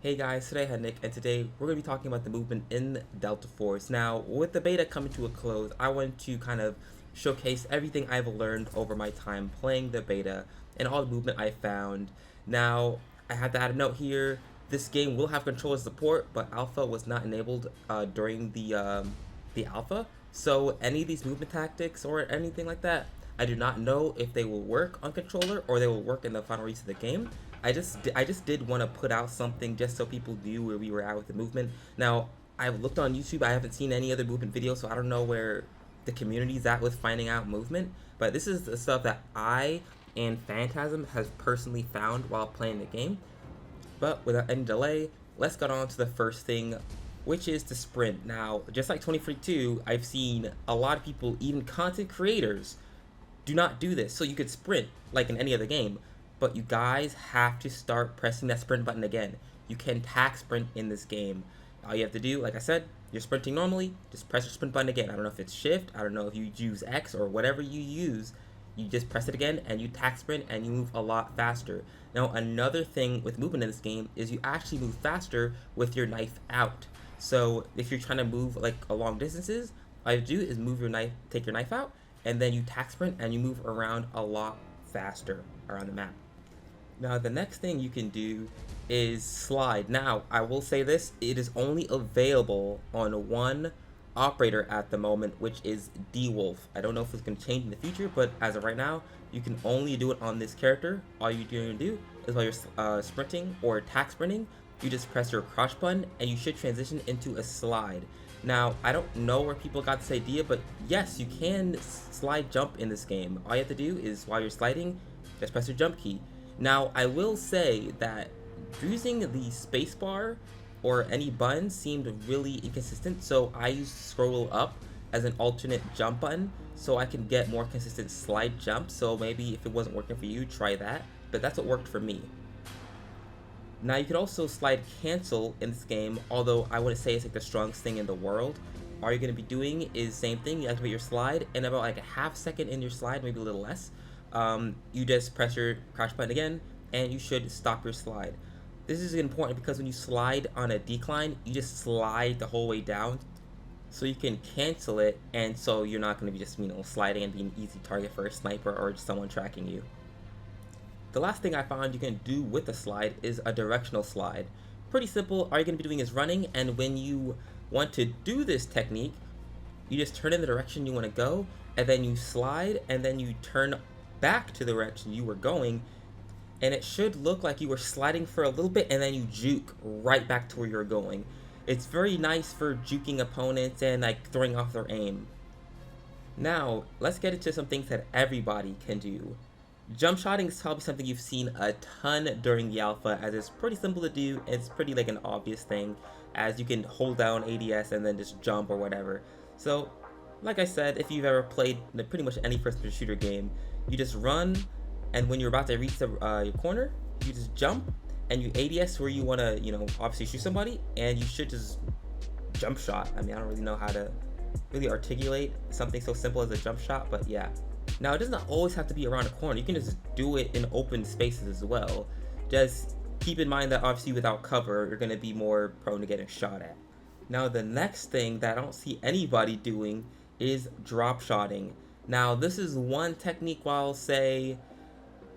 Hey guys, SorehaNick, and today we're going to be talking about the movement in Delta Force. Now, with the beta coming to a close, I want to kind of showcase everything I've learned over my time playing the beta and all the movement I found. Now, I have to add a note here. This game will have controller support, but alpha was not enabled during the alpha. So any of these movement tactics or anything like that, I do not know if they will work on controller or they will work in the final release of the game. I just did want to put out something just so people knew where we were at with the movement. Now, I've looked on YouTube. I haven't seen any other movement videos, so I don't know where the community's at with finding out movement. But this is the stuff that I and Phantasm has personally found while playing the game. But without any delay, let's get on to the first thing, which is the sprint. Now, just like 2042, I've seen a lot of people, even content creators, do not do this. So you could sprint like in any other game, but you guys have to start pressing that sprint button again. You can tack sprint in this game. All you have to do, like I said, you're sprinting normally, just press your sprint button again. I don't know if it's shift, I don't know if you use X or whatever you use, you just press it again and you tack sprint and you move a lot faster. Now, another thing with movement in this game is you actually move faster with your knife out. So if you're trying to move like long distances, all you have to do is move your knife, take your knife out, and then you tack sprint and you move around a lot faster around the map. Now, the next thing you can do is slide. Now, I will say this, it is only available on one operator at the moment, which is D-Wolf. I don't know if it's going to change in the future, but as of right now, you can only do it on this character. All you're going to do is while you're sprinting or tack sprinting, you just press your crouch button and you should transition into a slide. Now, I don't know where people got this idea, but yes, you can slide jump in this game. All you have to do is while you're sliding, just press your jump key. Now, I will say that using the spacebar or any button seemed really inconsistent, so I used scroll up as an alternate jump button so I can get more consistent slide jump. So maybe if it wasn't working for you, try that, but that's what worked for me. Now, you can also slide cancel in this game, although I wouldn't say it's like the strongest thing in the world. All you're going to be doing is same thing, you activate your slide, and about like a half second in your slide, maybe a little less, you just press your crouch button again and you should stop your slide. This is important because when you slide on a decline, you just slide the whole way down so you can cancel it, and so you're not going to be just sliding and being an easy target for a sniper or just someone tracking you. The last thing I found you can do with the slide is a directional slide. Pretty simple. All you're going to be doing is running, and when you want to do this technique, you just turn in the direction you want to go, and then you slide, and then you turn back to the direction you were going, and it should look like you were sliding for a little bit and then you juke right back to where you're going. It's very nice for juking opponents and like throwing off their aim. Now, let's get into some things that everybody can do. Jump shotting is probably something you've seen a ton during the alpha, as it's pretty simple to do. It's pretty like an obvious thing, as you can hold down ADS and then just jump or whatever. So, like I said, if you've ever played pretty much any first-person shooter game, you just run, and when you're about to reach your corner, you just jump, and you ADS where you want to, obviously shoot somebody, and you should just jump shot. I mean, I don't really know how to really articulate something so simple as a jump shot, but yeah. Now, it doesn't always have to be around a corner. You can just do it in open spaces as well. Just keep in mind that obviously without cover, you're going to be more prone to getting shot at. Now, the next thing that I don't see anybody doing is drop-shotting. Now, this is one technique where I'll say,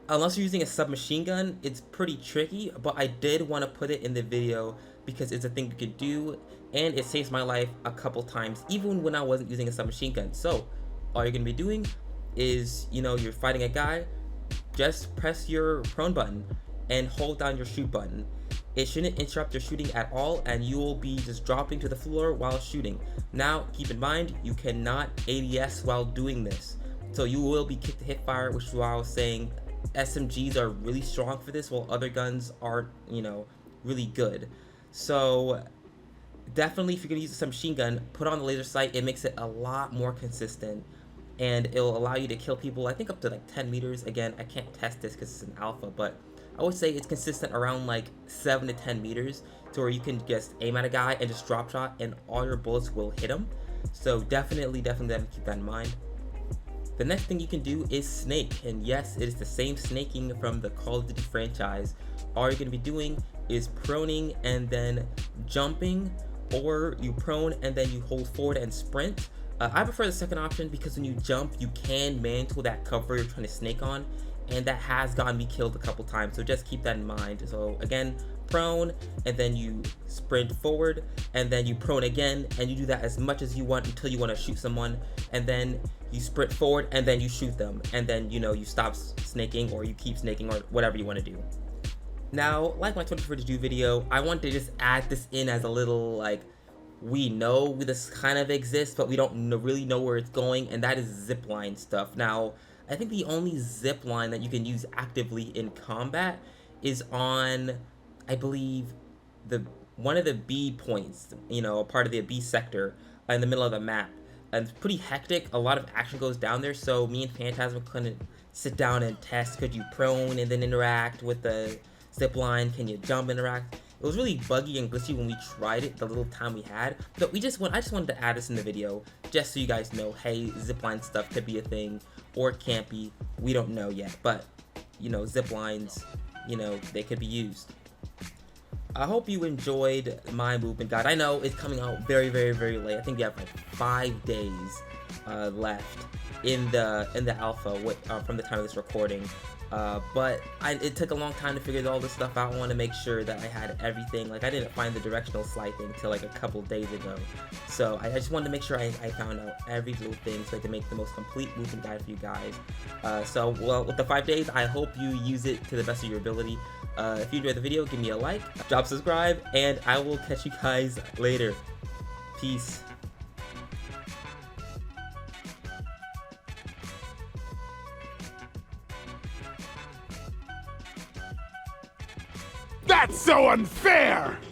unless you're using a submachine gun, it's pretty tricky, but I did want to put it in the video because it's a thing you can do, and it saves my life a couple times, even when I wasn't using a submachine gun. So, all you're going to be doing is, you're fighting a guy, just press your prone button and hold down your shoot button. It shouldn't interrupt your shooting at all, and you will be just dropping to the floor while shooting. Now, keep in mind, you cannot ADS while doing this. So you will be kicked to hip fire, which is why I was saying SMGs are really strong for this, while other guns aren't, really good. So definitely, if you're going to use a submachine gun, put on the laser sight. It makes it a lot more consistent, and it'll allow you to kill people, I think up to like 10 meters. Again, I can't test this because it's an alpha, but I would say it's consistent around like 7 to 10 meters to where you can just aim at a guy and just drop shot and all your bullets will hit him. So definitely keep that in mind. The next thing you can do is snake, and yes, it is the same snaking from the Call of Duty franchise. All you're going to be doing is proning and then jumping, or you prone and then you hold forward and sprint. I prefer the second option because when you jump, you can mantle that cover you're trying to snake on, and that has gotten me killed a couple times, so just keep that in mind. So again, prone, and then you sprint forward, and then you prone again, and you do that as much as you want until you want to shoot someone, and then you sprint forward, and then you shoot them, and then, you know, you stop snaking, or you keep snaking, or whatever you want to do. Now, like my 24 to do video, I want to just add this in as a little, like, we know this kind of exists, but we don't really know where it's going, and that is zipline stuff. Now, I think the only zipline that you can use actively in combat is on, I believe, one of the B points, you know, a part of the B sector in the middle of the map. And it's pretty hectic. A lot of action goes down there, so me and Phantasm couldn't sit down and test. Could you prone and then interact with the zipline? Can you jump, interact? It was really buggy and glitchy when we tried it, the little time we had. But I just wanted to add this in the video, just so you guys know, hey, zipline stuff could be a thing, or it can't be. We don't know yet, but, you know, ziplines, you know, they could be used. I hope you enjoyed my movement guide. I know it's coming out very, very, very late. I think we have like 5 days left in the alpha from the time of this recording. But it took a long time to figure all this stuff out. I want to make sure that I had everything. Like, I didn't find the directional slide thing until like a couple days ago. So I just wanted to make sure I found out every little thing so I could make the most complete movement guide for you guys. Well, with the 5 days, I hope you use it to the best of your ability. If you enjoyed the video, give me a like, drop subscribe, and I will catch you guys later. Peace. That's so unfair!